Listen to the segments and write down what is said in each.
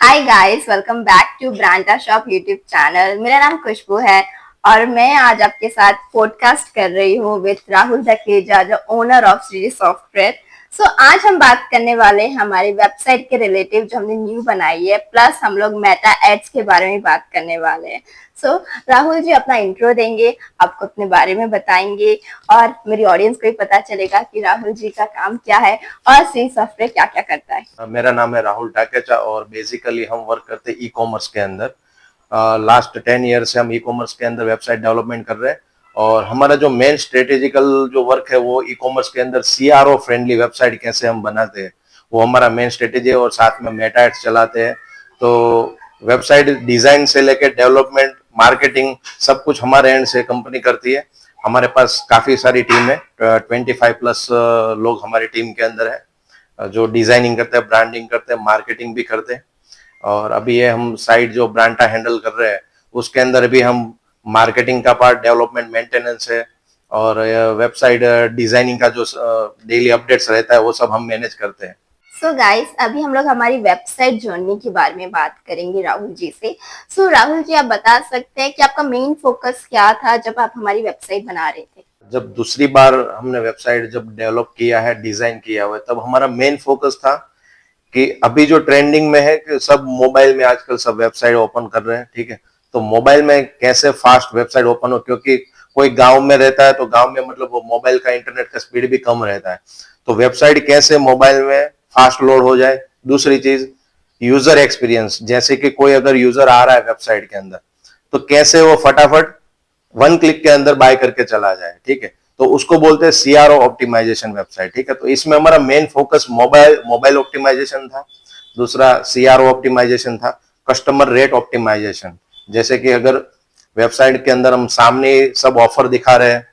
Hi guys, welcome back to Branda shop YouTube channel. मेरा नाम खुशबू है और मैं आज आपके साथ पॉडकास्ट कर रही हूँ विद राहुल धकेजा, जो ओनर ऑफ श्री सॉफ्टवेयर। आज हम बात करने वाले हैं हमारी वेबसाइट के रिलेटिव जो हमने न्यू बनाई है, प्लस हम लोग मेटा एड्स के बारे में बात करने वाले हैं। राहुल जी अपना इंट्रो देंगे, आपको अपने बारे में बताएंगे और मेरी ऑडियंस को भी पता चलेगा कि राहुल जी का काम क्या है और श्री सॉफ्टवेयर क्या क्या करता है। मेरा नाम है राहुल टाकेचा और बेसिकली हम वर्क करते हैं ई कॉमर्स के अंदर। लास्ट 10 ईयर से हम ई कॉमर्स के अंदर वेबसाइट डेवलपमेंट कर रहे हैं और हमारा जो मेन स्ट्रेटेजिकल जो वर्क है वो ई कॉमर्स के अंदर सीआरओ फ्रेंडली वेबसाइट कैसे हम बनाते हैं वो हमारा मेन स्ट्रेटेजी है। और साथ में मेटा एड्स चलाते हैं। तो वेबसाइट डिजाइन से लेकर डेवलपमेंट, मार्केटिंग सब कुछ हमारे एंड से कंपनी करती है। हमारे पास काफी सारी टीम है, 25 प्लस लोग हमारी टीम के अंदर है जो डिजाइनिंग करते हैं, ब्रांडिंग करते हैं, मार्केटिंग भी करते हैं। और अभी ये हम साइट जो ब्रांडा हैंडल कर रहे हैं उसके अंदर भी हम मार्केटिंग का पार्ट, डेवलपमेंट, मेंटेनेंस है और वेबसाइट डिजाइनिंग का जो डेली अपडेट्स रहता है वो सब हम मैनेज करते हैं। गाइस, अभी हम लोग हमारी वेबसाइट जर्नी के बारे में बात करेंगे राहुल जी से। राहुल जी, आप बता सकते हैं कि आपका मेन फोकस क्या था जब आप हमारी वेबसाइट बना रहे थे? जब दूसरी बार हमने वेबसाइट जब डेवलप किया है, डिजाइन किया हुआ है, तब हमारा मेन फोकस था कि अभी जो ट्रेंडिंग में है कि सब मोबाइल में आजकल सब वेबसाइट ओपन कर रहे हैं, ठीक है। तो मोबाइल में कैसे फास्ट वेबसाइट ओपन हो, क्योंकि कोई गांव में रहता है तो गांव में मतलब वो मोबाइल का इंटरनेट का स्पीड भी कम रहता है। तो वेबसाइट कैसे मोबाइल में फास्ट लोड हो जाए। दूसरी चीज यूजर एक्सपीरियंस, जैसे कि कोई अगर यूजर आ रहा है वेबसाइट के अंदर तो कैसे वो फटाफट वन क्लिक के अंदर बाय करके चला जाए, ठीक है। तो उसको बोलते हैं सीआरओ ऑप्टिमाइजेशन वेबसाइट, ठीक है। तो इसमें हमारा main focus mobile mobile optimization था। दूसरा सीआरओ ऑप्टिमाइजेशन था, कस्टमर रेट ऑप्टिमाइजेशन। जैसे कि अगर वेबसाइट के अंदर हम सामने सब ऑफर दिखा रहे हैं,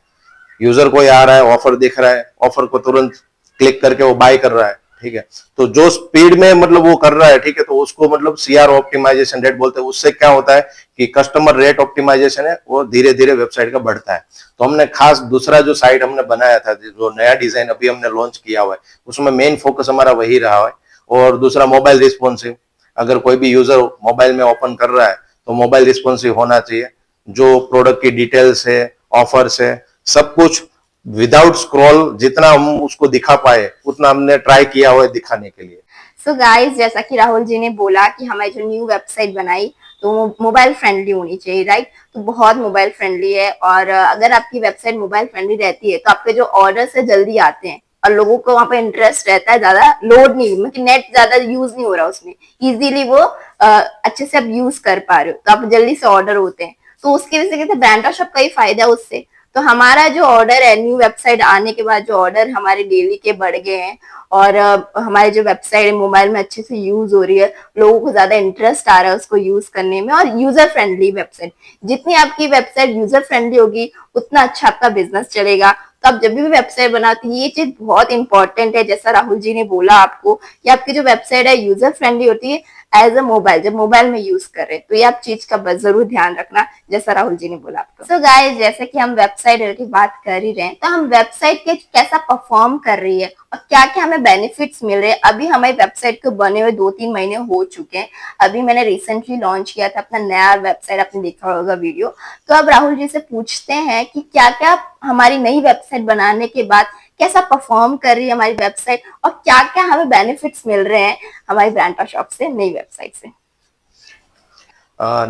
यूजर कोई आ रहा है, ऑफर दिख रहा है, ऑफर को तुरंत क्लिक करके वो बाय कर रहा है, ठीक है। तो जो स्पीड में मतलब वो कर रहा है, ठीक है, तो उसको मतलब सीआर ऑप्टिमाइजेशन रेट बोलते हैं। उससे क्या होता है कि कस्टमर रेट ऑप्टिमाइजेशन है वो धीरे धीरे वेबसाइट का बढ़ता है। तो हमने खास दूसरा जो साइट हमने बनाया था, जो नया डिजाइन अभी हमने लॉन्च किया हुआ है, उसमें मेन फोकस हमारा वही रहा है। और दूसरा मोबाइल रिस्पॉन्सिव, अगर कोई भी यूजर मोबाइल में ओपन कर रहा है तो मोबाइल रिस्पॉन्सिव होना चाहिए। जो प्रोडक्ट की डिटेल्स है, ऑफर्स है, सब कुछ विदाउट स्क्रॉल जितना हम उसको दिखा पाए उतना हमने ट्राई किया हुआ है दिखाने के लिए। गाइस, जैसा कि राहुल जी ने बोला कि हमारी जो न्यू वेबसाइट बनाई तो वो मोबाइल फ्रेंडली होनी चाहिए, राइट? तो बहुत मोबाइल फ्रेंडली है और अगर आपकी वेबसाइट मोबाइल फ्रेंडली रहती है तो आपके जो ऑर्डर्स है जल्दी आते हैं और लोगों को वहां पे इंटरेस्ट रहता है, ज्यादा लोड नहीं, मतलब नेट ज्यादा यूज नहीं हो रहा उसमें, इजीली वो अच्छे से आप यूज कर पा रहे हो तो आप जल्दी से ऑर्डर होते हैं। तो उसकी वजह से कहते हैं ब्रांडा शॉप का ही फायदा है उससे। तो हमारा जो ऑर्डर है, न्यू वेबसाइट आने के बाद जो ऑर्डर हमारे डेली के बढ़ गए हैं और हमारी जो वेबसाइट मोबाइल में अच्छे से यूज हो रही है, लोगों को ज्यादा इंटरेस्ट आ रहा है उसको यूज करने में और यूजर फ्रेंडली वेबसाइट। जितनी आपकी वेबसाइट यूजर फ्रेंडली होगी उतना अच्छा आपका बिजनेस चलेगा। तो आप जब भी वेबसाइट बनाती है ये चीज बहुत इंपॉर्टेंट है, जैसा राहुल जी ने बोला आपको कि आपकी जो वेबसाइट है यूजर फ्रेंडली होती है एज अ मोबाइल, जब मोबाइल में यूज कर रहे हैं तो ये आप चीज का बस जरूर ध्यान रखना, जैसा राहुल जी ने बोला आपको। गाइस, जैसे कि हम वेबसाइट रिलेटेड बात कर ही रहे हैं तो हम वेबसाइट के कैसा परफॉर्म कर रही है और क्या क्या हमें बेनिफिट्स मिल रहे हैं। अभी हमारी वेबसाइट को बने हुए 2-3 महीने हो चुके हैं। अभी मैंने रिसेंटली लॉन्च किया था अपना नया वेबसाइट, आपने देखा होगा वीडियो। तो अब राहुल जी से पूछते हैं कि क्या क्या हमारी नई वेबसाइट बनाने के बाद कैसा परफॉर्म कर रही है हमारी वेबसाइट और क्या क्या हमें बेनिफिट्स मिल रहे हैं हमारी ब्रांडा शॉप से, नई वेबसाइट से।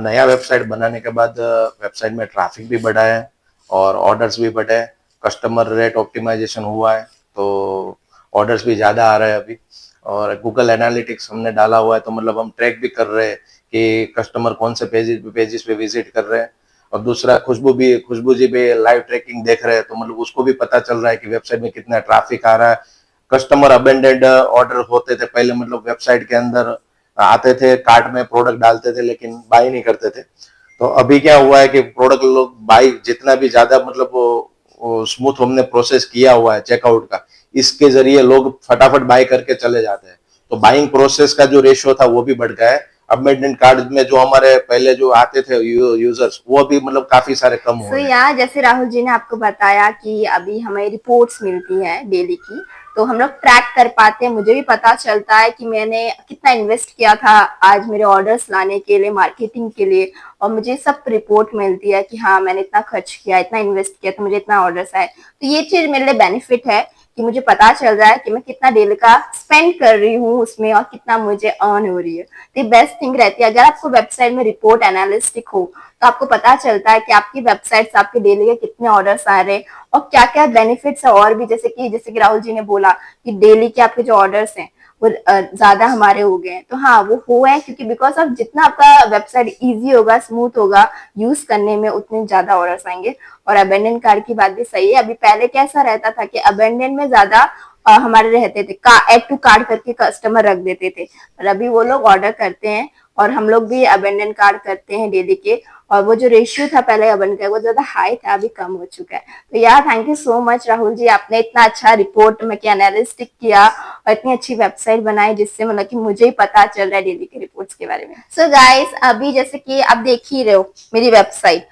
नया वेबसाइट बनाने के बाद वेबसाइट में ट्रैफिक भी बढ़ा है और ऑर्डर्स भी बढ़े, कस्टमर रेट ऑप्टिमाइजेशन हुआ है तो ऑर्डर्स भी ज़्यादा आ रहे हैं अभी। और गूगल एनालिटिक्स हमने डाला हुआ है तो मतलब हम ट्रैक भी कर रहे हैं कि कस्टमर कौन से पेजेस पे विजिट कर रहे हैं। और दूसरा खुशबू जी भी लाइव ट्रैकिंग देख रहे हैं तो मतलब उसको भी पता चल रहा है कि वेबसाइट में कितना ट्रैफिक आ रहा है। कस्टमर अबेंडेड ऑर्डर होते थे पहले, मतलब वेबसाइट के अंदर आते थे, कार्ट में प्रोडक्ट डालते थे लेकिन बाय नहीं करते थे। तो अभी क्या हुआ है कि प्रोडक्ट लोग बाय जितना भी ज्यादा मतलब वो स्मूथ हमने प्रोसेस किया हुआ है चेकआउट का, इसके जरिए लोग फटाफट बाय करके चले जाते हैं। तो बाइंग प्रोसेस का जो रेशियो था वो भी बढ़ गया है। अबेंडेंट कार्ड में जो हमारे पहले जो आते थे यूजर्स वो भी मतलब काफी सारे कम हो रहे हैं। यहाँ जैसे राहुल जी ने आपको बताया कि अभी हमें रिपोर्ट्स मिलती है डेली की, तो हम लोग ट्रैक कर पाते हैं, मुझे भी पता चलता है कि मैंने कितना इन्वेस्ट किया था आज मेरे ऑर्डर्स लाने के लिए, मार्केटिंग के लिए, और मुझे सब रिपोर्ट मिलती है कि हाँ मैंने इतना खर्च किया, इतना इन्वेस्ट किया, तो मुझे इतना ऑर्डर्स आए। तो ये चीज मेरे लिए बेनिफिट है कि मुझे पता चल रहा है कि मैं कितना डेली का स्पेंड कर रही हूँ उसमें और कितना मुझे अर्न हो रही है। तो ये बेस्ट थिंग रहती है। अगर आपको वेबसाइट में रिपोर्ट एनालिस्टिक हो तो आपको पता चलता है कि आपकी वेबसाइट से आपके डेली के कितने ऑर्डर्स आ रहे हैं और क्या क्या बेनिफिट्स है। और भी जैसे कि राहुल जी ने बोला कि डेली के आपके जो ऑर्डर्स हैं वो ज्यादा हमारे हो गए हैं, तो हाँ वो हुए हैं क्योंकि बिकॉज ऑफ जितना आपका वेबसाइट इजी होगा, स्मूथ होगा यूज करने में, उतने ज्यादा ऑर्डर्स आएंगे। और अबेंडन कार्ड की बात भी सही है। अभी पहले कैसा रहता था कि अबेंडन में ज्यादा हमारे रहते थे, एड टू कार्ड करके कस्टमर रख देते थे, पर अभी वो लोग ऑर्डर करते हैं और हम लोग भी अबेंडन कार्ड करते हैं डेली के। और वो जो रेशियो था पहले अबेंडन का वो ज्यादा हाई था, अभी कम हो चुका है। तो यार thank you so much Rahul ji, आपने इतना अच्छा रिपोर्ट में क्या एनालिस्टिक किया और इतनी अच्छी वेबसाइट बनाई जिससे मतलब कि मुझे ही पता चल रहा है डेली के रिपोर्ट्स के बारे में। सो गाइस, अभी जैसे कि आप देख ही रहे हो मेरी वेबसाइट,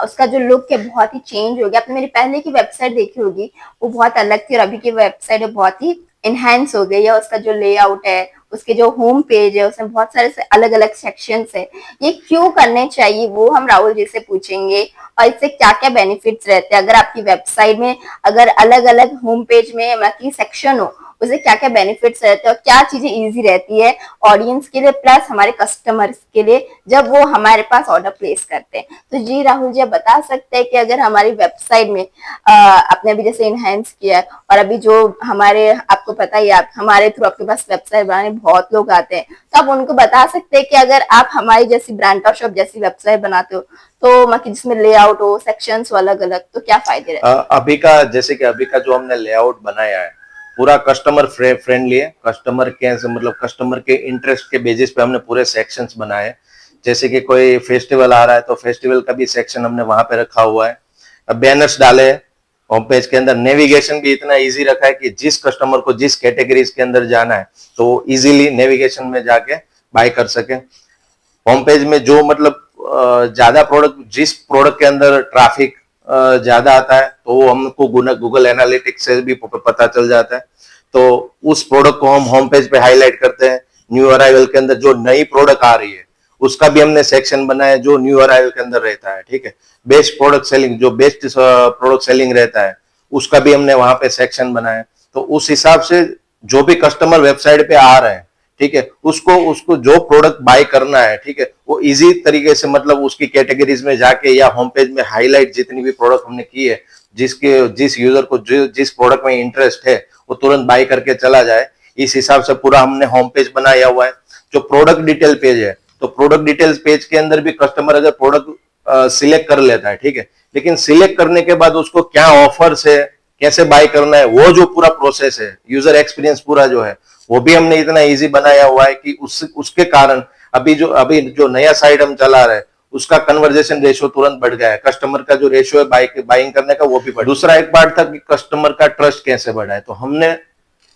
उसका जो लुक है बहुत ही चेंज हो गया। आपने मेरी पहले की वेबसाइट देखी होगी, वो बहुत अलग थी और अभी की वेबसाइट बहुत ही इनहेंस हो गई है। उसका जो लेआउट है, उसके जो होम पेज है, उसमें बहुत सारे अलग अलग सेक्शंस है। ये क्यों करने चाहिए वो हम राहुल जी से पूछेंगे और इससे क्या क्या बेनिफिट्स रहते हैं। अगर आपकी वेबसाइट में अगर अलग अलग होम पेज में मतलब सेक्शन हो, उसे क्या क्या बेनिफिट्स रहते हैं और क्या चीजें इजी रहती है ऑडियंस के लिए प्लस हमारे कस्टमर्स के लिए जब वो हमारे पास ऑर्डर प्लेस करते हैं। तो जी राहुल जी, आप बता सकते हैं कि अगर हमारी वेबसाइट में आपने अभी जैसे इनहेंस किया है और अभी जो हमारे, आपको पता ही, आप हमारे थ्रू आपके पास वेबसाइट बनाने बहुत लोग आते हैं, तो आप उनको बता सकते हैं कि अगर आप हमारी जैसी ब्रांड शॉप जैसी वेबसाइट बनाते हो तो मतलब जिसमें लेआउट हो, सेक्शंस हो अलग अलग, तो क्या फायदे रहते हैं। अभी का जैसे कि अभी का जो हमने लेआउट बनाया है पूरा कस्टमर फ्रेंडली है। कस्टमर के मतलब कस्टमर के इंटरेस्ट के बेसिस पे हमने पूरे सेक्शंस बनाए हैं। जैसे कि कोई फेस्टिवल आ रहा है तो फेस्टिवल का भी सेक्शन हमने वहां पे रखा हुआ है। बैनर्स डाले होम पेज के अंदर। नेविगेशन भी इतना इजी रखा है कि जिस कस्टमर को जिस कैटेगरीज के अंदर जाना है तो इजीली नेविगेशन में जाके बाय कर सके। होम पेज में जो मतलब ज्यादा प्रोडक्ट, जिस प्रोडक्ट के अंदर ट्रैफिक ज्यादा आता है तो वो हमको गूगल एनालिटिक्स से भी पता चल जाता है, तो उस प्रोडक्ट को हम होम पेज पे हाईलाइट करते हैं। न्यू अराइवल के अंदर जो नई प्रोडक्ट आ रही है उसका भी हमने सेक्शन बनाया जो न्यू अराइवल के अंदर रहता है, ठीक है। बेस्ट प्रोडक्ट सेलिंग, जो बेस्ट प्रोडक्ट सेलिंग रहता है उसका भी हमने वहां पे सेक्शन बनाया। तो उस हिसाब से जो भी कस्टमर वेबसाइट पे आ रहे हैं, ठीक है, उसको उसको जो प्रोडक्ट बाय करना है, ठीक है, वो इजी तरीके से मतलब उसकी कैटेगरीज में जाके या होम पेज में हाईलाइट जितनी भी प्रोडक्ट हमने की है, जिस यूजर को जिस प्रोडक्ट में इंटरेस्ट है वो तुरंत बाय करके चला जाए, इस हिसाब से पूरा हमने होम पेज बनाया हुआ है। जो प्रोडक्ट डिटेल पेज है, तो प्रोडक्ट डिटेल्स पेज के अंदर भी कस्टमर अगर प्रोडक्ट सिलेक्ट कर लेता है, ठीक है, लेकिन सिलेक्ट करने के बाद उसको क्या ऑफर्स है, कैसे बाय करना है, वो जो पूरा प्रोसेस है, यूजर एक्सपीरियंस पूरा जो है, वो भी हमने इतना इजी बनाया हुआ है कि उसके कारण अभी जो नया साइट हम चला रहे हैं उसका कन्वर्जेशन रेशियो तुरंत बढ़ गया है। कस्टमर का जो रेशियो है बाइंग करने का वो भी बढ़। दूसरा एक पार्ट था कि कस्टमर का ट्रस्ट कैसे बढ़ा है, तो हमने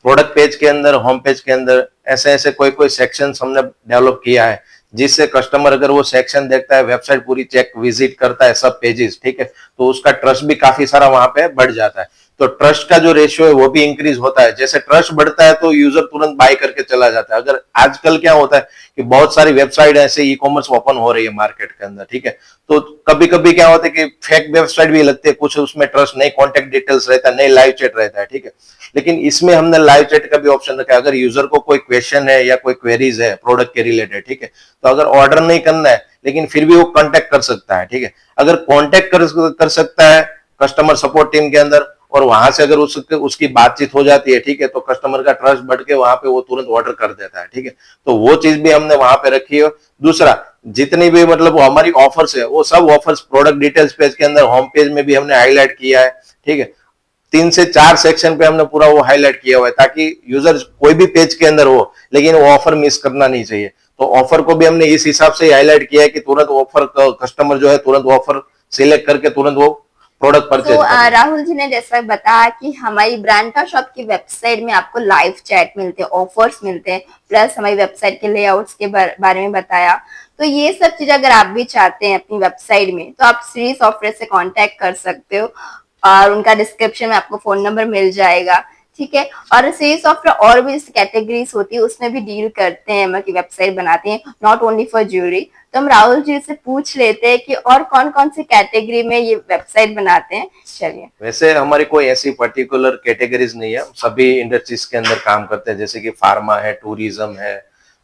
प्रोडक्ट पेज के अंदर, होम पेज के अंदर ऐसे ऐसे कोई कोई सेक्शन हमने डेवलप किया है जिससे कस्टमर अगर वो सेक्शन देखता है, वेबसाइट पूरी चेक विजिट करता है सब पेजेस, ठीक है, तो उसका ट्रस्ट भी काफी सारा वहां पे बढ़ जाता है। तो ट्रस्ट का जो रेशियो है वो भी इंक्रीज होता है। जैसे ट्रस्ट बढ़ता है तो यूजर तुरंत बाय करके चला जाता है। अगर आजकल क्या होता है कि बहुत सारी वेबसाइट ऐसे ई कॉमर्स ओपन हो रही है मार्केट के अंदर, ठीक है, तो कभी कभी क्या होता है कि फेक वेबसाइट भी लगती है, कुछ उसमें ट्रस्ट नहीं, कॉन्टेक्ट डिटेल्स रहता है, नहीं लाइव चैट रहता है, ठीक है, लेकिन इसमें हमने लाइव चैट का भी ऑप्शन रखा है। अगर यूजर को कोई क्वेश्चन है या कोई क्वेरीज है प्रोडक्ट के रिलेटेड, ठीक है, तो अगर ऑर्डर नहीं करना है लेकिन फिर भी वो कांटेक्ट कर सकता है, ठीक है। अगर कांटेक्ट कर सकता है कस्टमर सपोर्ट टीम के अंदर और वहां से अगर उसकी बातचीत हो जाती है, ठीक है, तो कस्टमर का ट्रस्ट बढ़ के वहां पे वो तुरंत ऑर्डर कर देता है, ठीक है। तो वो चीज भी हमने वहां पे रखी है। दूसरा, जितनी भी मतलब हमारी ऑफर्स है वो सब ऑफर्स प्रोडक्ट डिटेल्स पेज के अंदर, होम पेज में भी हमने हाईलाइट किया है, ठीक है। 3 से 4 सेक्शन पे हमने पूरा वो हाईलाइट किया हुआ है ताकि यूजर कोई भी पेज के अंदर हो लेकिन वो ऑफर मिस करना नहीं चाहिए। तो ऑफर को भी हमने इस हिसाब से हाईलाइट किया है कि तुरंत ऑफर कस्टमर जो है तुरंत ऑफर सिलेक्ट करके तुरंत वो प्रोडक्ट परचेज तो कर। राहुल जी ने जैसा बताया कि हमारी ब्रांड शॉप की वेबसाइट में आपको लाइव चैट मिलते हैं, ऑफर्स मिलते हैं, प्लस हमारी वेबसाइट के लेआउट्स के बारे में बताया। तो ये सब चीज अगर आप भी चाहते हैं अपनी वेबसाइट में तो आप श्री सॉफ्टवेयर से कांटेक्ट कर सकते हो और उनका डिस्क्रिप्शन में आपको फोन नंबर मिल जाएगा, ठीक है। और सी सॉफ्टवेयर और भी कैटेगरीज होती है, उसमें भी डील करते हैं, मतलब वेबसाइट बनाते हैं, नॉट ओनली फॉर ज्वेलरी। तो हम राहुल जी से पूछ लेते हैं कि और कौन कौन सी कैटेगरी में ये वेबसाइट बनाते हैं। चलिए। वैसे हमारी कोई ऐसी पर्टिकुलर कैटेगरीज नहीं है, सभी इंडस्ट्रीज के अंदर काम करते हैं, जैसे कि फार्मा है, टूरिज्म है,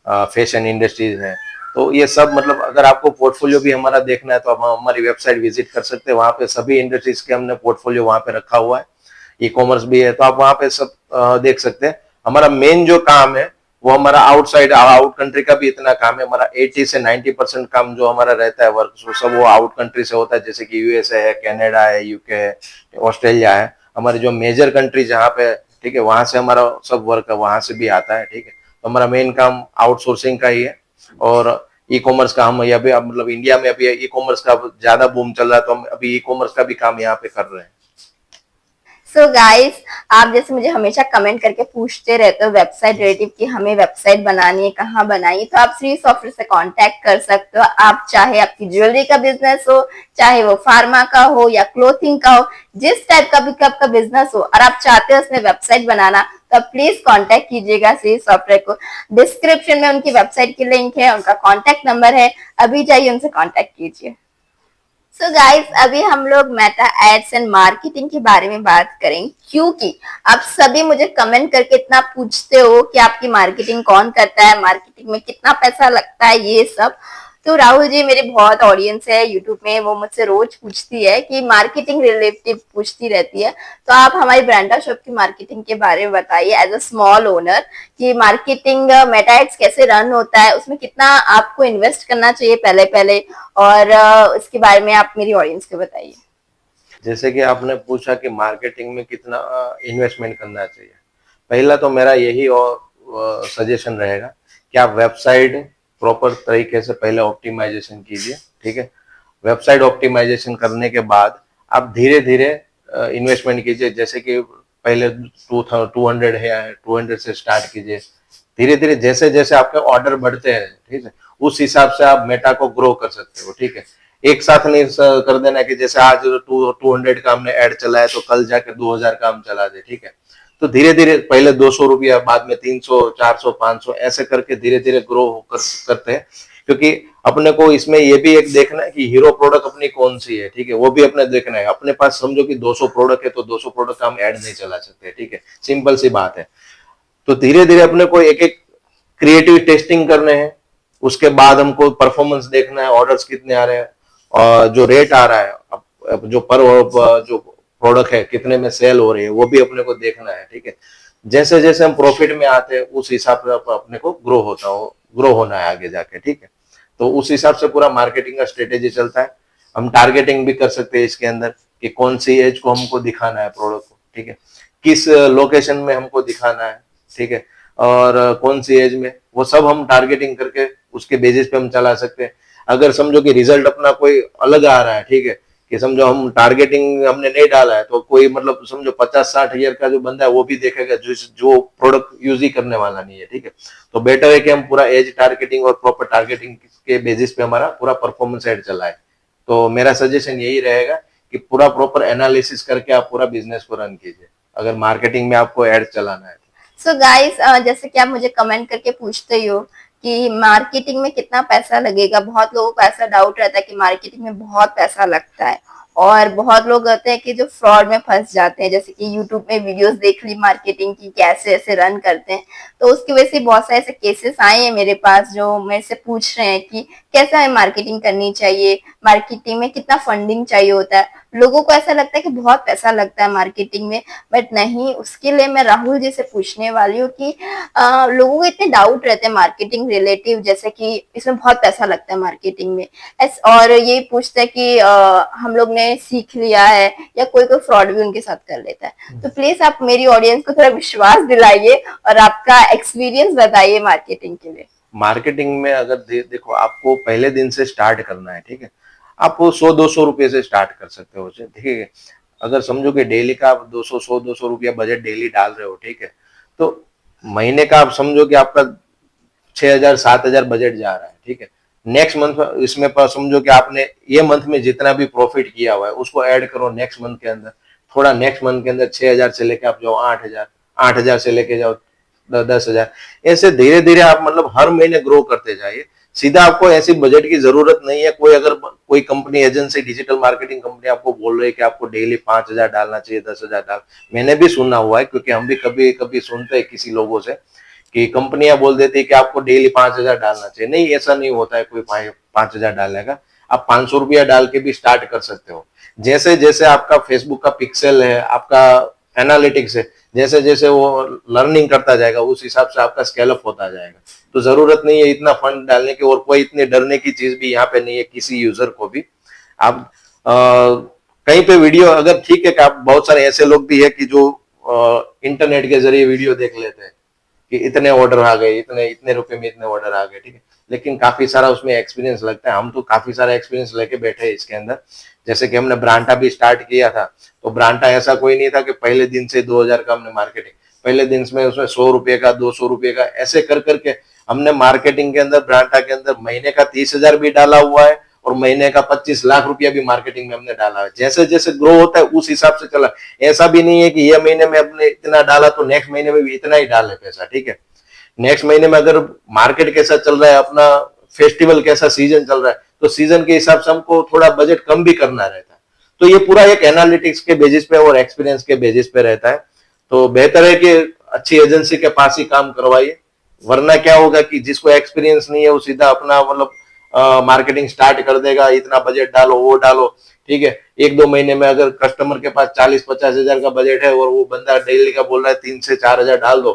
फैशन इंडस्ट्रीज है। तो ये सब मतलब अगर आपको पोर्टफोलियो भी हमारा देखना है तो आप हमारी वेबसाइट विजिट कर सकते हैं, वहाँ पे सभी इंडस्ट्रीज के हमने पोर्टफोलियो वहाँ पे रखा हुआ है, ई कॉमर्स भी है, तो आप वहाँ पे सब देख सकते हैं। हमारा मेन जो काम है वो हमारा आउटसाइड आउट कंट्री का भी इतना काम है, हमारा 80 से 90% काम जो हमारा रहता है वर्क, वो सब वो आउट कंट्री से होता है, जैसे कि यूएसए है, कनाडा है, यूके है, ऑस्ट्रेलिया है, हमारे जो मेजर कंट्री जहाँ पे, ठीक है, वहां से हमारा सब वर्क वहां से भी आता है, ठीक है। तो हमारा मेन काम आउटसोर्सिंग का ही है। और ई कॉमर्स का हम अभी मतलब इंडिया में अभी ई कॉमर्स का ज्यादा बूम चल रहा है, तो हम अभी ई कॉमर्स का भी काम यहाँ पे कर रहे हैं। सो गाइस, आप जैसे मुझे हमेशा कमेंट करके पूछते रहते हो वेबसाइट रिलेटिव कि हमें वेबसाइट बनानी है, कहाँ बनाई, तो आप श्री सॉफ्टवेयर से कांटेक्ट कर सकते हो। आप चाहे आपकी ज्वेलरी का बिजनेस हो, चाहे वो फार्मा का हो या क्लोथिंग का हो, जिस टाइप का भी आपका बिजनेस हो और आप चाहते हो उसमें वेबसाइट बनाना, तो प्लीज कांटेक्ट कीजिएगा श्री सॉफ्टवेयर को। डिस्क्रिप्शन में उनकी वेबसाइट की लिंक है, उनका कॉन्टेक्ट नंबर है, अभी जाइए उनसे कॉन्टेक्ट कीजिए। सो गाइस, अभी हम लोग मेटा एड्स एंड मार्केटिंग के बारे में बात करें, क्योंकि आप सभी मुझे कमेंट करके इतना पूछते हो कि आपकी मार्केटिंग कौन करता है, मार्केटिंग में कितना पैसा लगता है, ये सब। तो राहुल जी, मेरी बहुत ऑडियंस है यूट्यूब में, वो मुझसे रोज पूछती है कि मार्केटिंग रिलेटिव पूछती रहती है। तो आप हमारी ब्रांडा शॉप की मार्केटिंग के बारे में बताइए एज अ स्मॉल ओनर, कि मार्केटिंग मेटा एड्स कैसे रन होता है, उसमें कितना आपको इन्वेस्ट करना चाहिए पहले पहले, और इसके बारे में आप मेरी ऑडियंस को बताइए। जैसे कि आपने पूछा कि मार्केटिंग में कितना इन्वेस्टमेंट करना चाहिए, पहला तो मेरा यही सजेशन रहेगा कि आप वेबसाइट प्रॉपर तरीके से पहले ऑप्टिमाइजेशन कीजिए, ठीक है। वेबसाइट ऑप्टिमाइजेशन करने के बाद आप धीरे धीरे इन्वेस्टमेंट कीजिए, जैसे कि पहले 200 है, 200 से स्टार्ट कीजिए, धीरे धीरे जैसे जैसे आपके ऑर्डर बढ़ते हैं, ठीक है, उस हिसाब से आप मेटा को ग्रो कर सकते हो, ठीक है। एक साथ नहीं कर देना कि जैसे आज 200 का हमने ऐड चला है तो कल जाके 2000 का हम चला दे, ठीक है। तो धीरे धीरे पहले 200 रुपया, बाद में 300, 400, 500 ऐसे करके धीरे धीरे ग्रो करते हैं, क्योंकि अपने को इसमें ये भी एक देखना है कि हीरो प्रोडक्ट अपनी कौन सी है, ठीक है, वो भी अपने देखना है। अपने पास समझो कि 200 प्रोडक्ट है तो 200 प्रोडक्ट का हम ऐड नहीं चला सकते, ठीक है, सिंपल सी बात है। तो धीरे धीरे अपने को एक एक क्रिएटिव टेस्टिंग करने हैं, उसके बाद हमको परफॉर्मेंस देखना है, ऑर्डर्स कितने आ रहे हैं और जो रेट आ रहा है, जो जो प्रोडक्ट है कितने में सेल हो रही है, वो भी अपने को देखना है, ठीक है। जैसे जैसे हम प्रॉफिट में आते हैं उस हिसाब से अपने को ग्रो होना है आगे जाके, ठीक है। तो उस हिसाब से पूरा मार्केटिंग का स्ट्रेटेजी चलता है। हम टारगेटिंग भी कर सकते हैं इसके अंदर कि कौन सी एज को हमको दिखाना है प्रोडक्ट को, ठीक है, किस लोकेशन में हमको दिखाना है, ठीक है, और कौन सी एज में, वो सब हम टारगेटिंग करके उसके बेसिस पे हम चला सकते हैं। अगर समझो कि रिजल्ट अपना कोई अलग आ रहा है, ठीक है, कि समझो हम टारगेटिंग हमने नहीं डाला है, तो कोई मतलब समझो 50-60 ईयर का जो बंदा है वो भी देखेगा जो प्रोडक्ट यूज ही करने वाला नहीं है, ठीक है। तो बेटर है कि हम पूरा एज टारगेटिंग और प्रॉपर टारगेटिंग के बेसिस पे हमारा पूरा परफॉर्मेंस एड चला है। तो मेरा सजेशन यही रहेगा कि पूरा प्रॉपर एनालिसिस करके आप पूरा बिजनेस को रन कीजिए, अगर मार्केटिंग में आपको एड चलाना है। सो गाइस, जैसे कि आप मुझे कमेंट करके पूछते ही हो कि मार्केटिंग में कितना पैसा लगेगा, बहुत लोगों को ऐसा डाउट रहता है कि मार्केटिंग में बहुत पैसा लगता है, और बहुत लोग होते हैं कि जो फ्रॉड में फंस जाते हैं, जैसे कि यूट्यूब में वीडियोस देख ली मार्केटिंग की कैसे ऐसे रन करते हैं। तो उसकी वजह से बहुत सारे ऐसे केसेस आए हैं मेरे पास, जो मेरे से पूछ रहे हैं कि कैसे हमें मार्केटिंग करनी चाहिए, मार्केटिंग में कितना फंडिंग चाहिए होता है। लोगों को ऐसा लगता है कि बहुत पैसा लगता है मार्केटिंग में, बट नहीं। उसके लिए मैं राहुल जी से पूछने वाली हूँ कि लोगों को इतने डाउट रहते हैं मार्केटिंग रिलेटिव, जैसे कि इसमें बहुत पैसा लगता है मार्केटिंग में, और ये पूछते हैं कि हम लोग ने सीख लिया है, या कोई कोई फ्रॉड भी उनके साथ कर लेता है। तो प्लीज आप मेरी ऑडियंस को थोड़ा विश्वास दिलाइए और आपका एक्सपीरियंस बताइए मार्केटिंग के लिए। मार्केटिंग में अगर देखो, आपको पहले दिन से स्टार्ट करना है, ठीक है, आप 100-200 रुपये से स्टार्ट कर सकते हो, ठीक है। अगर समझो कि डेली का आप 100-200 रुपया बजट डेली डाल रहे हो, ठीक है, तो महीने का आप समझो कि आपका 6000-7000 बजट जा रहा है, ठीक है। नेक्स्ट मंथ इसमें पर समझो कि आपने ये मंथ में जितना भी प्रॉफिट किया हुआ है उसको ऐड करो नेक्स्ट मंथ के अंदर, थोड़ा नेक्स्ट मंथ के अंदर 6000 से लेके आप जाओ 8000, 8,000 से लेके जाओ 10,000, ऐसे धीरे धीरे आप मतलब हर महीने ग्रो करते जाइए। सीधा आपको ऐसी बजट की जरूरत नहीं है। कोई अगर कोई company agency digital marketing company आपको बोल रही है कि आपको डेली 5,000 डालना चाहिए, 10,000 डाल, मैंने भी सुना हुआ है क्योंकि हम भी कभी कभी सुनते हैं किसी लोगों से कि कंपनियां बोल देती है कि आपको डेली 5,000 डालना चाहिए। नहीं, ऐसा नहीं होता है कोई 5,000 डालने का। आप 500 रुपया डाल के भी स्टार्ट कर सकते हो। जैसे जैसे आपका फेसबुक का पिक्सल है, आपका एनालिटिक्स है, जैसे जैसे वो लर्निंग करता जाएगा उस हिसाब से आपका स्केल अप होता जाएगा। तो जरूरत नहीं है इतना फंड डालने की, और कोई इतने डरने की चीज भी यहाँ पे नहीं है किसी यूजर को भी। आप कहीं पे वीडियो अगर ठीक है कि आप, बहुत सारे ऐसे लोग भी है कि जो इंटरनेट के जरिए वीडियो देख लेते हैं कि इतने ऑर्डर आ गए, इतने इतने रुपए में इतने ऑर्डर आ गए, ठीक है, लेकिन काफी सारा उसमें एक्सपीरियंस लगता है। हम तो काफी सारा एक्सपीरियंस लेके बैठे हैं इसके अंदर। जैसे कि हमने ब्रांटा भी स्टार्ट किया था, तो ब्रांटा ऐसा कोई नहीं था कि पहले दिन से 2,000 का हमने मार्केटिंग, पहले दिन में उसमें 100 रुपए का, 200 रुपए का, ऐसे कर करके हमने मार्केटिंग के अंदर, ब्रांटा के अंदर महीने का 30,000 भी डाला हुआ है और महीने का 25 लाख रुपया भी मार्केटिंग में हमने डाला है। जैसे जैसे ग्रो होता है उस हिसाब से चला। ऐसा भी नहीं है कि ये महीने में हमने इतना डाला तो नेक्स्ट महीने में भी इतना ही डाले पैसा, ठीक है। नेक्स्ट महीने में अगर मार्केट कैसा चल रहा है, अपना फेस्टिवल कैसा सीजन चल रहा है, तो सीजन के हिसाब से हमको थोड़ा बजट कम भी करना रहता है। तो ये पूरा एक एनालिटिक्स के बेसिस पे और एक्सपीरियंस के बेसिस पे रहता है। तो बेहतर है कि अच्छी एजेंसी के पास ही काम करवाइए, वरना क्या होगा कि जिसको एक्सपीरियंस नहीं है वो सीधा अपना मतलब मार्केटिंग स्टार्ट कर देगा, इतना बजट डालो, वो डालो, ठीक है। 1-2 महीने में अगर कस्टमर के पास 40-50 हजार का बजट है और वो बंदा डेली का बोल रहा है 3 से 4 हजार डाल दो,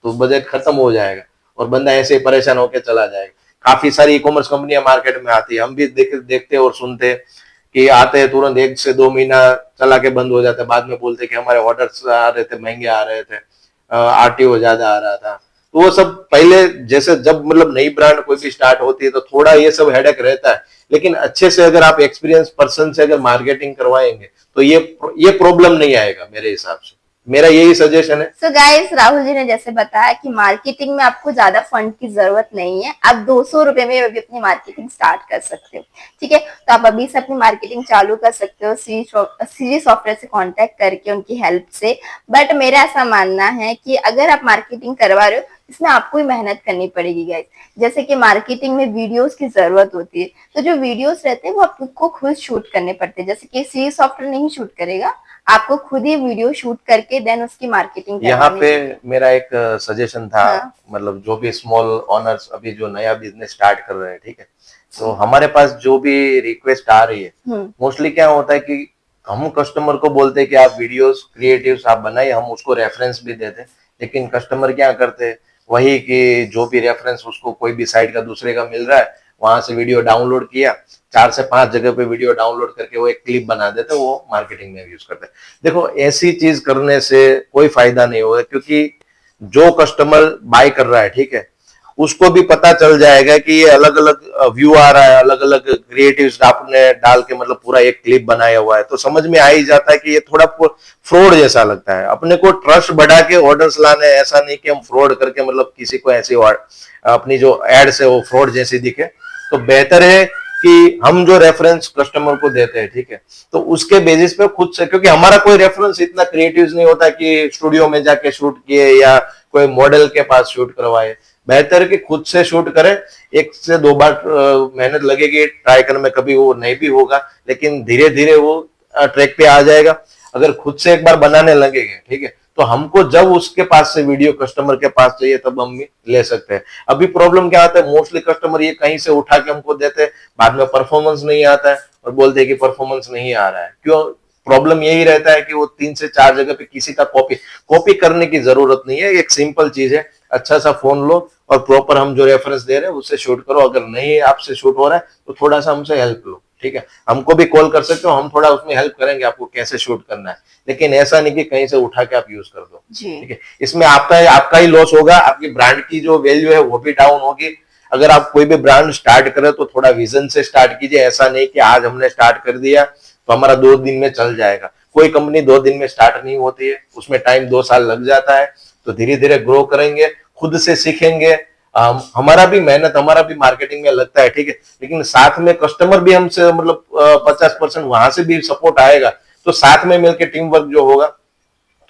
तो बजट खत्म हो जाएगा और बंदा ऐसे ही परेशान होकर चला जाएगा। काफी सारी ई कॉमर्स कंपनियां मार्केट में आती है, हम भी देखते और सुनते कि आते हैं तुरंत 1 से 2 महीना चला के बंद हो जाता है, बाद में बोलते कि हमारे ऑर्डर्स आ रहे थे, महंगे आ रहे थे, आरटीओ ज्यादा आ रहा था। तो वो सब पहले जैसे जब मतलब नई ब्रांड कोई भी स्टार्ट होती है तो थोड़ा ये सब हेडेक रहता है, लेकिन अच्छे से अगर आप एक्सपीरियंस पर्सन से अगर मार्केटिंग करवाएंगे तो ये प्रॉब्लम नहीं आएगा मेरे हिसाब से। मेरा यही सजेशन है। सो गाइस, राहुल जी ने जैसे बताया कि मार्केटिंग में आपको ज्यादा फंड की जरूरत नहीं है, आप 200 रुपए में भी अपनी मार्केटिंग स्टार्ट कर सकते हो, ठीक है। तो आप अभी से अपनी मार्केटिंग चालू कर सकते हो सीरी सॉफ्टवेयर से कांटेक्ट करके, उनकी हेल्प से। बट मेरा ऐसा मानना है कि अगर आप मार्केटिंग करवा रहे हो, इसमें आपको ही मेहनत करनी पड़ेगी गाइस। जैसे कि मार्केटिंग में वीडियोस की जरूरत होती है, तो जो वीडियोस रहते हैं वो आपको खुद शूट करने पड़ते हैं। जैसे कि सीरी सॉफ्टवेयर नहीं शूट करेगा, आपको खुद ही वीडियो शूट करके देन उसकी मार्केटिंग यहाँ करवानी पे चाहिए। मेरा एक सजेशन था। हाँ। मतलब जो भी स्मॉल ओनर्स अभी जो नया बिजनेस स्टार्ट कर रहे हैं, ठीक है, तो हमारे पास जो भी रिक्वेस्ट आ रही है, मोस्टली क्या होता है कि हम कस्टमर को बोलते हैं कि आप वीडियोस क्रिएटिव्स आप बनाइए, हम उसको रेफरेंस भी देते हैं, लेकिन कस्टमर क्या करते हैं, वही कि जो भी रेफरेंस उसको कोई भी साइट का दूसरे का मिल रहा है, वहां से वीडियो डाउनलोड किया, 4 से 5 जगह पे वीडियो डाउनलोड करके वो एक क्लिप बना देते, वो मार्केटिंग में यूज करते हैं। देखो, ऐसी चीज करने से कोई फायदा नहीं होगा, क्योंकि जो कस्टमर बाय कर रहा है, ठीक है, उसको भी पता चल जाएगा कि ये अलग अलग व्यू आ रहा है, अलग अलग क्रिएटिव्स आपने डाल के मतलब पूरा एक क्लिप बनाया हुआ है, तो समझ में आ ही जाता है कि ये थोड़ा फ्रॉड जैसा लगता है। अपने को ट्रस्ट बढ़ा के ऑर्डर्स लाने, ऐसा नहीं कि हम फ्रॉड करके मतलब किसी को ऐसी अपनी जो एड्स है वो फ्रॉड जैसी दिखे। तो बेहतर है कि हम जो रेफरेंस कस्टमर को देते हैं, ठीक है, तो उसके बेसिस पे खुद से, क्योंकि हमारा कोई रेफरेंस इतना क्रिएटिव नहीं होता कि स्टूडियो में जाके शूट किए या कोई मॉडल के पास शूट करवाए। बेहतर है कि खुद से शूट करें। 1 से 2 बार मेहनत लगेगी ट्राई करने में, कभी वो नहीं भी होगा, लेकिन धीरे धीरे वो ट्रैक पे आ जाएगा। अगर खुद से एक बार बनाने लगेंगे, ठीक है, तो हमको जब उसके पास से वीडियो कस्टमर के पास चाहिए तब हम ले सकते हैं। अभी प्रॉब्लम क्या आता है, मोस्टली कस्टमर ये कहीं से उठा के हमको देते हैं, बाद में परफॉर्मेंस नहीं आता है और बोलते हैं कि परफॉर्मेंस नहीं आ रहा है। क्यों? प्रॉब्लम यही रहता है कि वो 3 से 4 जगह पे किसी का कॉपी करने की जरूरत नहीं है। एक सिंपल चीज है, अच्छा सा फोन लो और प्रॉपर हम जो रेफरेंस दे रहे हैं उससे शूट करो। अगर नहीं आपसे शूट हो रहा है तो थोड़ा सा हमसे हेल्प लो, ठीक है, हमको भी कॉल कर सकते हो, हम थोड़ा उसमें हेल्प करेंगे आपको कैसे शूट करना है, लेकिन ऐसा नहीं कि कहीं से उठा के आप यूज कर दो, ठीक है। इसमें आपका ही लॉस होगा, आपकी ब्रांड की जो वैल्यू है वो भी डाउन होगी। अगर आप कोई भी ब्रांड स्टार्ट करें तो थोड़ा विजन से स्टार्ट कीजिए। ऐसा नहीं कि आज हमने स्टार्ट कर दिया तो हमारा 2 दिन में चल जाएगा। कोई कंपनी 2 दिन में स्टार्ट नहीं होती है, उसमें टाइम 2 साल लग जाता है। तो धीरे धीरे ग्रो करेंगे, खुद से सीखेंगे। हमारा भी मेहनत, हमारा भी मार्केटिंग में लगता है, ठीक है, लेकिन साथ में कस्टमर भी हमसे मतलब 50% वहां से भी सपोर्ट आएगा। तो साथ में मिलकर टीम वर्क जो होगा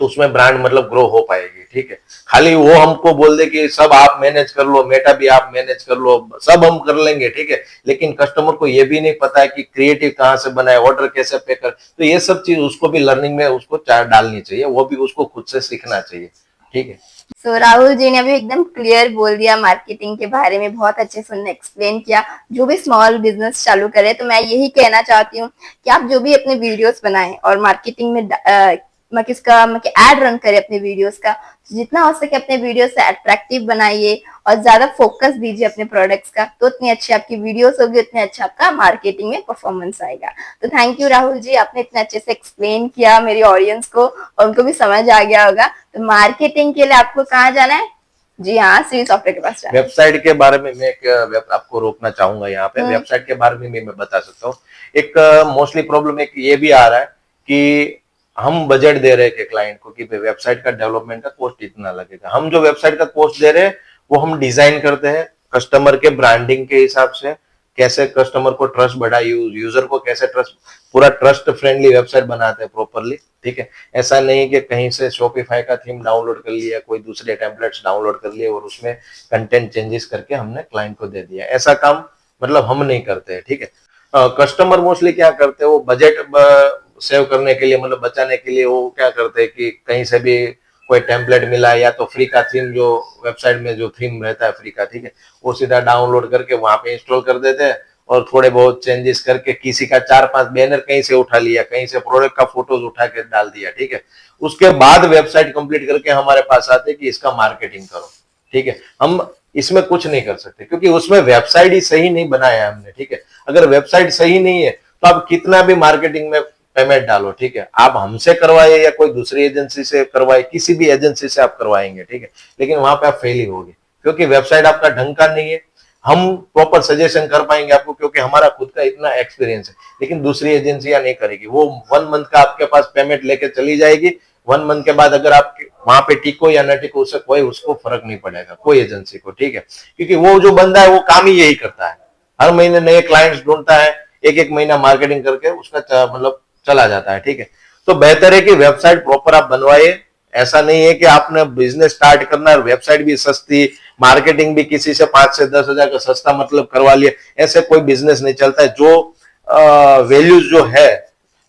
तो उसमें ब्रांड मतलब ग्रो हो पाएगी, ठीक है। खाली वो हमको बोल दे कि सब आप मैनेज कर लो, मेटा भी आप मैनेज कर लो, सब हम कर लेंगे, ठीक है, लेकिन कस्टमर को ये भी नहीं पता है कि क्रिएटिव कहाँ से बनाए, ऑर्डर कैसे पे कर, तो ये सब चीज उसको भी लर्निंग में उसको डालनी चाहिए, वो भी उसको खुद से सीखना चाहिए, ठीक है। सो राहुल जी ने अभी एकदम क्लियर बोल दिया मार्केटिंग के बारे में, बहुत अच्छे से उन्होंने एक्सप्लेन किया। जो भी स्मॉल बिजनेस चालू करे तो मैं यही कहना चाहती हूँ कि आप जो भी अपने वीडियोस बनाएं और मार्केटिंग में एड रन करें अपने वीडियोस का, जितना हो सके अपने वीडियो से अट्रैक्टिव बनाइए और ज्यादा फोकस दीजिए अपने प्रोडक्ट्स का, तो उतनी अच्छी आपकी वीडियोस होगी, उतने अच्छा आपका मार्केटिंग में परफॉर्मेंस आएगा। तो थैंक यू राहुल जी, आपने इतने अच्छे से एक्सप्लेन किया मेरी ऑडियंस को और उनको भी समझ आ गया होगा। तो मार्केटिंग के लिए आपको कहाँ जाना है? जी हाँ, श्री सॉफ्टवेयर के पास जाना है। वेबसाइट के बारे में मैं एक आपको रोकना चाहूंगा यहाँ पे, वेबसाइट के बारे में भी मैं बता सकता हूँ। एक मोस्टली प्रॉब्लम एक ये भी आ रहा है कि हम बजट दे रहे हैं क्लाइंट को कि वेबसाइट का डेवलपमेंट का कॉस्ट इतना लगेगा। हम जो वेबसाइट का कॉस्ट दे रहे हैं वो हम डिजाइन करते हैं कस्टमर के ब्रांडिंग के हिसाब से, कैसे कस्टमर को ट्रस्ट बढ़ाए, यूजर को कैसे ट्रस्ट, पूरा ट्रस्ट फ्रेंडली वेबसाइट बनाते हैं प्रॉपरली, ठीक है। ऐसा नहीं कि कहीं से शॉपिफाई का थीम डाउनलोड कर लिया, कोई दूसरे टेम्पलेट्स डाउनलोड कर लिए और उसमें कंटेंट चेंजेस करके हमने क्लाइंट को दे दिया, ऐसा काम मतलब हम नहीं करते हैं, ठीक है। कस्टमर मोस्टली क्या करते हैं, वो बजट सेव करने के लिए, मतलब बचाने के लिए वो क्या करते हैं कि कहीं से भी कोई टेम्पलेट मिला या तो फ्री का थीम, जो वेबसाइट में जो थीम रहता है फ्री का, ठीक है, वो सीधा डाउनलोड करके वहां पे इंस्टॉल कर देते हैं और थोड़े बहुत चेंजेस करके किसी का 4-5 बैनर कहीं से उठा लिया, कहीं से प्रोडक्ट का फोटोज उठा के डाल दिया, ठीक है। उसके बाद वेबसाइट कंप्लीट करके हमारे पास आते कि इसका मार्केटिंग करो, ठीक है। हम इसमें कुछ नहीं कर सकते क्योंकि उसमें वेबसाइट ही सही नहीं बनाया हमने, ठीक है। अगर वेबसाइट सही नहीं है तो आप कितना भी मार्केटिंग में पेमेंट डालो, ठीक है, आप हमसे करवाए या कोई दूसरी एजेंसी से करवाए, किसी भी एजेंसी से आप करवाएंगे, ठीक है, लेकिन वहां पे आप फेल ही होगे क्योंकि वेबसाइट आपका ढंग का नहीं है। हम प्रॉपर सजेशन कर पाएंगे आपको क्योंकि हमारा खुद का इतना एक्सपीरियंस है, लेकिन दूसरी एजेंसियां नहीं करेगी। वो 1 मंथ का आपके पास पेमेंट लेके चली जाएगी, 1 मंथ के बाद अगर आप वहां पे टिको या न टिको उससे कोई उसको फर्क नहीं पड़ेगा, कोई एजेंसी को, ठीक है, क्योंकि वो जो बंदा है वो काम ही यही करता है, हर महीने नए क्लाइंट्स ढूंढता है, एक एक महीना मार्केटिंग करके उसका मतलब चला जाता है, ठीक है। तो बेहतर है कि वेबसाइट प्रॉपर आप बनवाइए। ऐसा नहीं है कि आपने बिजनेस स्टार्ट करना है, वेबसाइट भी सस्ती, मार्केटिंग भी किसी से 5 से 10 हजार का सस्ता मतलब करवा लिया, ऐसे कोई बिजनेस नहीं चलता है। जो वैल्यूज जो है,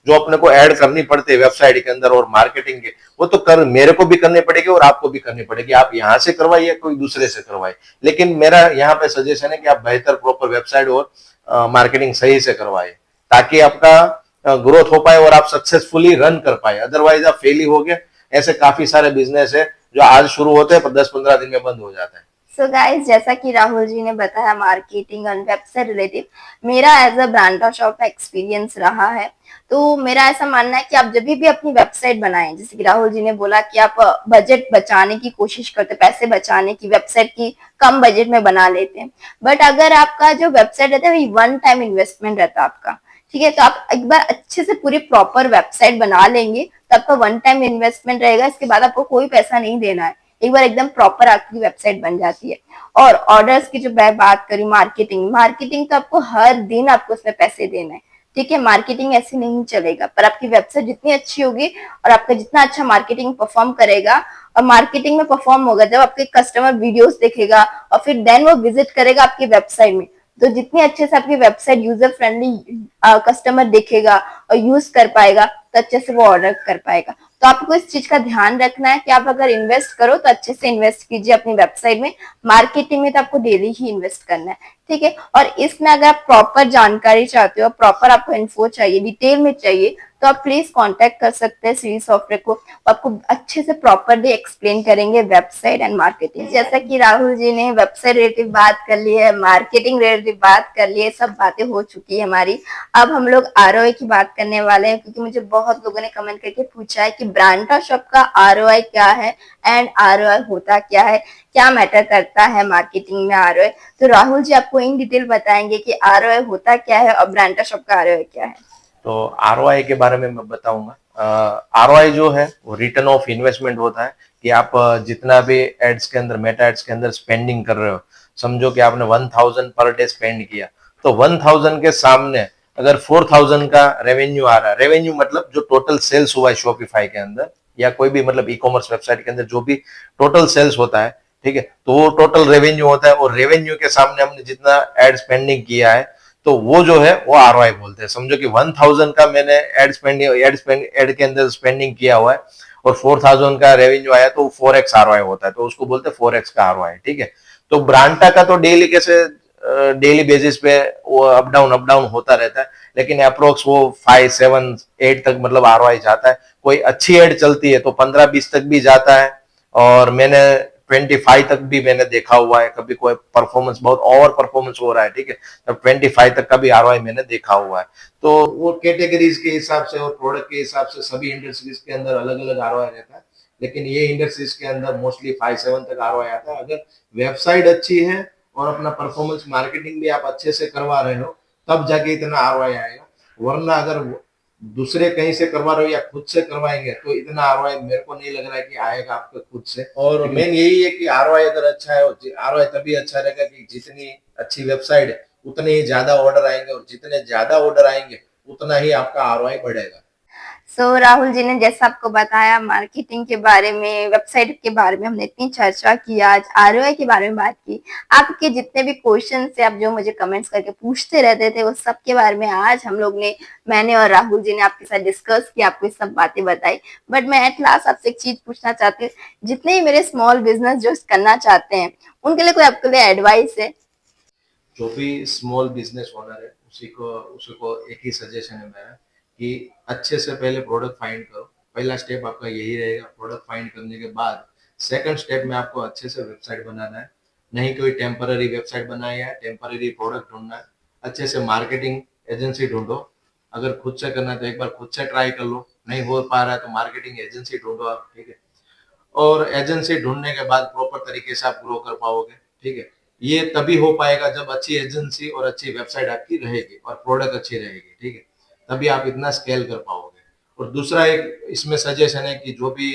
जो अपने को ऐड करनी पड़ती है वेबसाइट के अंदर और मार्केटिंग के, वो तो मेरे को भी करनी पड़ेगी और आपको भी करनी पड़ेगी। आप यहाँ से करवाइए, कोई दूसरे से करवाइए, लेकिन मेरा यहाँ पे सजेशन है कि आप बेहतर प्रॉपर वेबसाइट और मार्केटिंग सही से करवाए ताकि आपका ग्रोथ हो पाए और आप सक्सेसफुली रन कर पाए। अदरवाइज आप फेल ही हो गए। ऐसे काफी सारे बिजनेस है जो आज शुरू होते हैं पर 10-15 दिन में बंद हो जाता है। सो गाइस, जैसा कि राहुल जी ने बताया मार्केटिंग और वेब से रिलेटेड, मेरा एज अ ब्रांड शॉप का एक्सपीरियंस रहा है। तो मेरा ऐसा मानना है कि आप जब भी अपनी वेबसाइट बनाएं, जैसे कि राहुल जी ने बोला कि आप बजट बचाने की कोशिश करते, पैसे बचाने की, वेबसाइट की कम बजट में बना लेते हैं, बट अगर आपका जो वेबसाइट रहता है वही 1 टाइम इन्वेस्टमेंट रहता है आपका, ठीक है, तो आप एक बार अच्छे से पूरी प्रॉपर वेबसाइट बना लेंगे तो आपका 1 टाइम इन्वेस्टमेंट रहेगा, इसके बाद आपको कोई पैसा नहीं देना है, एक बार एकदम प्रॉपर आपकी वेबसाइट बन जाती है। और ऑर्डर्स की जो मैं बात करी, मार्केटिंग तो आपको हर दिन आपको उसमें पैसे देना है, ठीक है, मार्केटिंग ऐसे नहीं चलेगा, पर आपकी वेबसाइट जितनी अच्छी होगी और आपका जितना अच्छा मार्केटिंग परफॉर्म करेगा, और मार्केटिंग में परफॉर्म होगा जब आपके कस्टमर वीडियोस देखेगा और फिर देन वो विजिट करेगा आपकी वेबसाइट में, तो जितनी अच्छे से आपकी वेबसाइट यूजर फ्रेंडली कस्टमर देखेगा और यूज कर पाएगा तो अच्छे से वो ऑर्डर कर पाएगा। तो आपको इस चीज का ध्यान रखना है कि आप अगर इन्वेस्ट करो तो अच्छे से इन्वेस्ट कीजिए अपनी वेबसाइट में। मार्केटिंग में तो आपको डेली ही इन्वेस्ट करना है, ठीक है। और इसमें अगर आप प्रॉपर जानकारी चाहते हो, प्रॉपर आपको इन्फो चाहिए, डिटेल में चाहिए, तो आप प्लीज कांटेक्ट कर सकते हैं सीरी सॉफ्टवेयर को, आपको अच्छे से प्रॉपरली एक्सप्लेन करेंगे वेबसाइट एंड मार्केटिंग। जैसा कि राहुल जी ने वेबसाइट रिलेटेड बात कर ली है, मार्केटिंग रिलेटेड बात कर ली है, सब बातें हो चुकी है हमारी। अब हम लोग आरओआई की बात करने वाले हैं, क्योंकि मुझे बहुत लोगों ने कमेंट करके पूछा है कि ब्रांड शॉप का आरओआई क्या है एंड आरओआई होता क्या है, क्या मैटर करता है मार्केटिंग में आरओआई। तो राहुल जी आपको इन डिटेल बताएंगे कि आरओआई होता क्या है और ब्रांड शॉप का आरओआई क्या है। तो आरओआई के बारे में मैं बताऊंगा। आरओआई जो है वो रिटर्न ऑफ इन्वेस्टमेंट होता है कि आप जितना भी एड्स के अंदर, मेटा एड्स के अंदर स्पेंडिंग कर रहे हो, समझो कि आपने 1000 पर डे स्पेंड किया, तो 1000 के सामने अगर 4000 का रेवेन्यू आ रहा है, रेवेन्यू मतलब जो टोटल सेल्स हुआ है शॉपिफाई के अंदर, या कोई भी मतलब ई कॉमर्स वेबसाइट के अंदर जो भी टोटल सेल्स होता है, ठीक है, तो वो टोटल रेवेन्यू होता है और रेवेन्यू के सामने हमने जितना एड स्पेंडिंग किया है तो वो जो है वो आरओआई बोलते हैं। समझो कि 1000 का मैंने एड के अंदर स्पेंडिंग किया हुआ है और 4000 का रेवेन्यू आया तो 4x आरओआई होता है, तो उसको बोलते हैं 4x का आरओआई। ठीक है, तो ब्रांटा का तो डेली कैसे डेली बेसिस पे वो अप डाउन होता रहता है, लेकिन अप्रोक्स वो 5 7 8 तक मतलब आरओआई जाता है। कोई अच्छी एड चलती है तो 15-20 तक भी जाता है और मैंने 25 तक भी मैंने देखा हुआ है। कभी कोई परफॉर्मेंस बहुत ओवर परफॉर्मेंस हो रहा है, ठीक है, तब 25 तक का भी आरओआई मैंने देखा हुआ है। तो वो कैटेगरीज के हिसाब से और प्रोडक्ट के हिसाब से सभी इंडस्ट्रीज के अंदर अलग अलग आरओआई रहता है, लेकिन ये इंडस्ट्रीज के अंदर मोस्टली 5-7 तक आरओआई आता है। अगर वेबसाइट अच्छी है और अपना परफॉर्मेंस मार्केटिंग भी आप अच्छे से करवा रहे हो तब जाके इतना आरओआई आएगा, वरना अगर दूसरे कहीं से करवा रहे हो या खुद से करवाएंगे तो इतना आरओआई मेरे को नहीं लग रहा है कि आएगा आपके खुद से। और मेन यही है कि आरओआई अगर अच्छा है, आरओआई तभी अच्छा रहेगा कि जितनी अच्छी वेबसाइट है उतने ही ज्यादा ऑर्डर आएंगे और जितने ज्यादा ऑर्डर आएंगे उतना ही आपका आरओआई बढ़ेगा। राहुल जी ने जैसा आपको बताया मार्केटिंग के बारे में, वेबसाइट के बारे में हमने इतनी चर्चा की, आज आरओआई के बारे में बात की। आपके जितने भी क्वेश्चन थे, आप जो मुझे कमेंट्स करके पूछते रहते थे, वो सब के बारे में आज हम लोग ने, मैंने और राहुल जी ने आपके साथ डिस्कस किया, आपको सब बातें बताई। बट मैं एट लास्ट आपसे एक चीज पूछना चाहती हूँ, जितने ही मेरे स्मॉल बिजनेस जो करना चाहते हैं उनके लिए कोई आपके लिए एडवाइस है? जो भी स्मॉल बिजनेस ओनर है उसी को एक ही सजेशन है मेरा कि अच्छे से पहले प्रोडक्ट फाइंड करो। पहला स्टेप आपका यही रहेगा। प्रोडक्ट फाइंड करने के बाद सेकंड स्टेप में आपको अच्छे से वेबसाइट बनाना है, नहीं कोई टेम्पररी वेबसाइट बनाई है, टेम्पररी प्रोडक्ट ढूंढना है। अच्छे से मार्केटिंग एजेंसी ढूंढो। अगर खुद से करना है तो एक बार खुद से ट्राई कर लो, नहीं हो पा रहा है तो मार्केटिंग एजेंसी ढूंढो आप, ठीक है। और एजेंसी ढूंढने के बाद प्रॉपर तरीके से आप ग्रो कर पाओगे, ठीक है। ये तभी हो पाएगा जब अच्छी एजेंसी और अच्छी वेबसाइट आपकी रहेगी और प्रोडक्ट अच्छी रहेगी, ठीक है, तभी आप इतना स्केल कर पाओगे। और दूसरा एक इसमें सजेशन है कि जो भी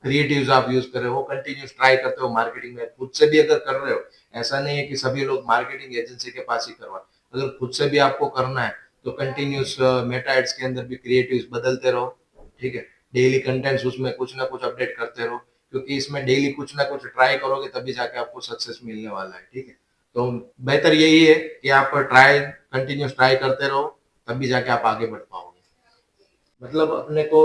क्रिएटिव्स आप यूज कर रहे हो वो कंटिन्यूस ट्राई करते हो मार्केटिंग में। खुद से भी अगर कर रहे हो, ऐसा नहीं है कि सभी लोग मार्केटिंग एजेंसी के पास ही करवा, अगर खुद से भी आपको करना है तो कंटिन्यूस मेटा एड्स के अंदर भी क्रिएटिव्स बदलते रहो, ठीक है। डेली कंटेंट्स उसमें कुछ ना कुछ अपडेट करते रहो, क्योंकि इसमें डेली कुछ ना कुछ ट्राई करोगे तभी जाके आपको सक्सेस मिलने वाला है, ठीक है। तो बेहतर यही है कि आप कंटिन्यूस ट्राई करते रहो, तभी जाके आप आगे बढ़ पाओगे। मतलब अपने को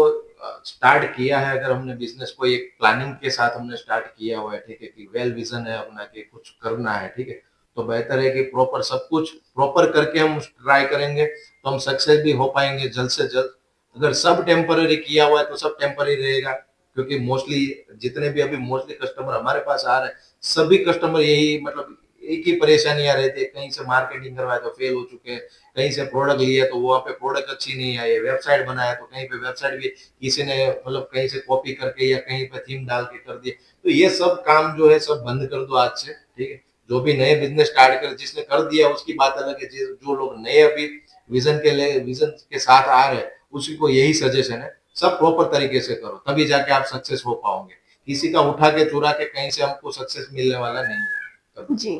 स्टार्ट किया है, अगर हमने बिजनेस को एक प्लानिंग के साथ हमने स्टार्ट किया हुआ है, ठीक है, कि वेल विजन है अपना कि कुछ करना है, ठीक है, तो बेहतर है कि प्रॉपर सब कुछ प्रॉपर करके हम ट्राई करेंगे तो हम सक्सेस भी हो पाएंगे जल्द से जल्द। अगर सब टेम्पररी किया हुआ है तो सब टेम्पररी रहेगा, क्योंकि मोस्टली जितने भी अभी मोस्टली कस्टमर हमारे पास आ रहे हैं, सभी कस्टमर यही मतलब एक ही परेशानियां रहती है। कहीं से मार्केटिंग करवाए तो फेल हो चुके हैं, कहीं से प्रोडक्ट लिया तो वहां पे प्रोडक्ट अच्छी नहीं आई है, वेबसाइट बनाया तो कहीं पे वेबसाइट भी किसी ने मतलब कहीं से कॉपी करके या कहीं पे थीम डाल के कर दिए। तो ये सब काम जो है सब बंद कर दो आज से, ठीक है। जो भी नए बिजनेस स्टार्ट कर, जिसने कर दिया उसकी बात अलग है, जो लोग नए अभी विजन के साथ आ रहे हैं उसी को यही सजेशन है, सब प्रॉपर तरीके से करो तभी जाके आप सक्सेस हो पाओगे। किसी का उठा के चुरा के कहीं से हमको सक्सेस मिलने वाला नहीं है जी।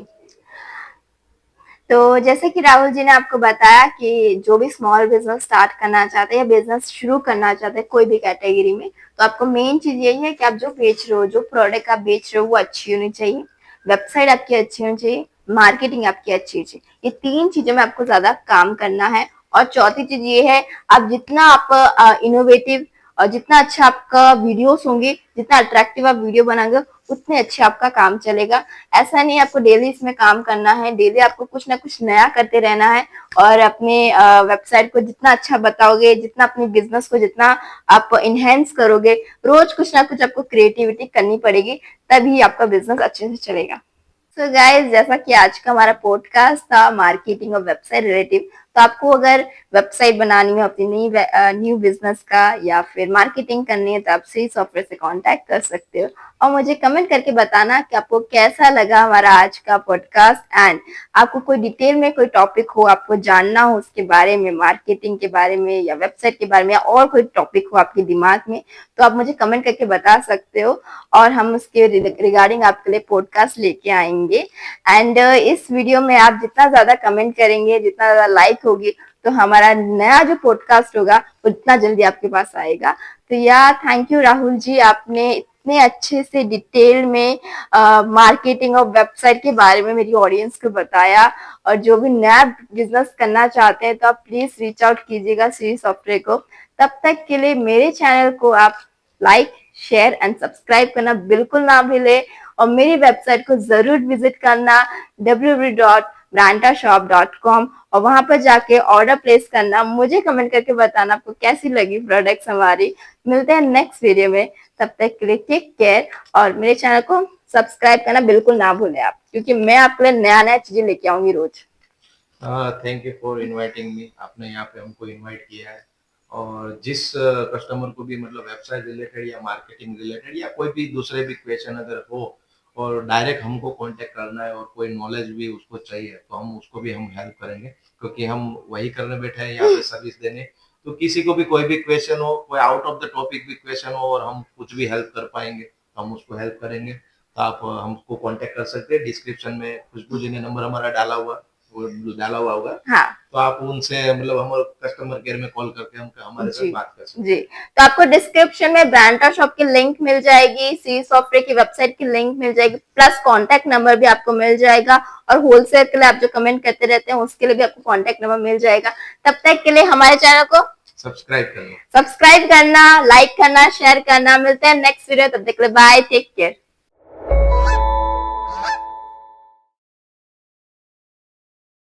तो जैसे कि राहुल जी ने आपको बताया कि जो भी स्मॉल बिजनेस स्टार्ट करना चाहते हैं या बिजनेस शुरू करना चाहते हैं कोई भी कैटेगरी में, तो आपको मेन चीज यही है कि आप जो बेच रहे हो, जो प्रोडक्ट आप बेच रहे हो वो अच्छी होनी चाहिए, वेबसाइट आपकी अच्छी होनी चाहिए, मार्केटिंग आपकी अच्छी होनी चाहिए। ये 3 चीजों में आपको ज्यादा काम करना है। और चौथी चीज ये है, आप जितना आप इनोवेटिव और जितना अच्छा आपका वीडियोस होंगे, जितना अट्रैक्टिव आप वीडियो बनाएंगे उतने अच्छे आपका काम चलेगा। ऐसा नहीं आपको डेली इसमें काम करना है, डेली आपको कुछ ना कुछ नया करते रहना है। और अपने वेबसाइट को जितना अच्छा बताओगे, जितना अपने बिजनेस को जितना आप इनहेंस करोगे, रोज कुछ ना कुछ आपको क्रिएटिविटी करनी पड़ेगी, तभी आपका बिजनेस अच्छे से चलेगा। सो गाइस, जैसा कि आज का हमारा पॉडकास्ट था मार्केटिंग और वेबसाइट रिलेटिव, तो आपको अगर वेबसाइट बनानी हो अपनी न्यू बिजनेस का या फिर मार्केटिंग करनी है तो आप श्री सॉफ्टवेयर से कांटेक्ट कर सकते हो। और मुझे कमेंट करके बताना कि आपको कैसा लगा हमारा आज का पॉडकास्ट, एंड आपको कोई डिटेल में कोई टॉपिक हो, आपको जानना हो उसके बारे में, मार्केटिंग के बारे में या वेबसाइट के बारे में, या और कोई टॉपिक हो आपके दिमाग में, तो आप मुझे कमेंट करके बता सकते हो और हम उसके रिगार्डिंग आपके लिए पॉडकास्ट लेके आएंगे। एंड इस वीडियो में आप जितना ज्यादा कमेंट करेंगे, जितना ज्यादा लाइक होगी तो हमारा नया जो पॉडकास्ट होगा वो इतना जल्दी आपके पास आएगा। तो यार थैंक यू राहुल जी, आपने इतने अच्छे से डिटेल में मार्केटिंग और वेबसाइट के बारे में मेरी ऑडियंस को बताया। और जो भी नया बिजनेस करना चाहते हैं तो आप प्लीज रीच आउट कीजिएगा श्री सॉफ्टवेयर को। तब तक के लिए मेरे चैनल को आप लाइक, शेयर एंड सब्सक्राइब करना बिल्कुल ना भूलें और मेरी वेबसाइट को जरूर विजिट करना www.brantashop.com और वहां पर जाके ऑर्डर प्लेस करना। मुझे कमेंट करके बताना आपको कैसी लगी प्रोडक्ट्स हमारी। मिलते हैं नेक्स्ट वीडियो में, तब तक के लिए टेक केयर और मेरे चैनल को सब्सक्राइब करना बिल्कुल ना भूलें आप, क्योंकि मैं आपके लिए नया नया चीजें लेके आऊंगी रोज। Thank you for inviting me, आपने यहाँ पे हमको इनवाइट किया है। और जिस कस्टमर को भी मतलब वेबसाइट रिलेटेड या मार्केटिंग रिलेटेड या कोई भी दूसरे भी क्वेश्चन अगर हो और डायरेक्ट हमको कांटेक्ट करना है और कोई नॉलेज भी उसको चाहिए तो हम उसको भी हम हेल्प करेंगे, क्योंकि हम वही करने बैठे हैं यहाँ पे सर्विस देने। तो किसी को भी कोई भी क्वेश्चन हो, कोई आउट ऑफ द टॉपिक भी क्वेश्चन हो और हम कुछ भी हेल्प कर पाएंगे तो हम उसको हेल्प करेंगे। तो आप हमको कांटेक्ट कर सकते हैं, डिस्क्रिप्शन में खुशबू जी ने नंबर हमारा वो डाला हुआ होगा। हाँ तो आप उनसे मतलब हमारे कस्टमर केयर में कॉल करके हम हमारे साथ जी बात कर सकते हैं। जी, तो आपको डिस्क्रिप्शन में ब्रांटा शॉप की लिंक मिल जाएगी, सी सॉफ्टवेयर की वेबसाइट की लिंक मिल जाएगी, प्लस कॉन्टेक्ट नंबर भी आपको मिल जाएगा। और होलसेल के लिए आप जो कमेंट करते रहते हैं उसके लिए भी आपको कॉन्टेक्ट नंबर मिल जाएगा। तब तक के लिए हमारे चैनल को सब्सक्राइब करना, लाइक करना, शेयर करना। मिलते हैं नेक्स्ट वीडियो, तब तक के लिए बाय, टेक केयर।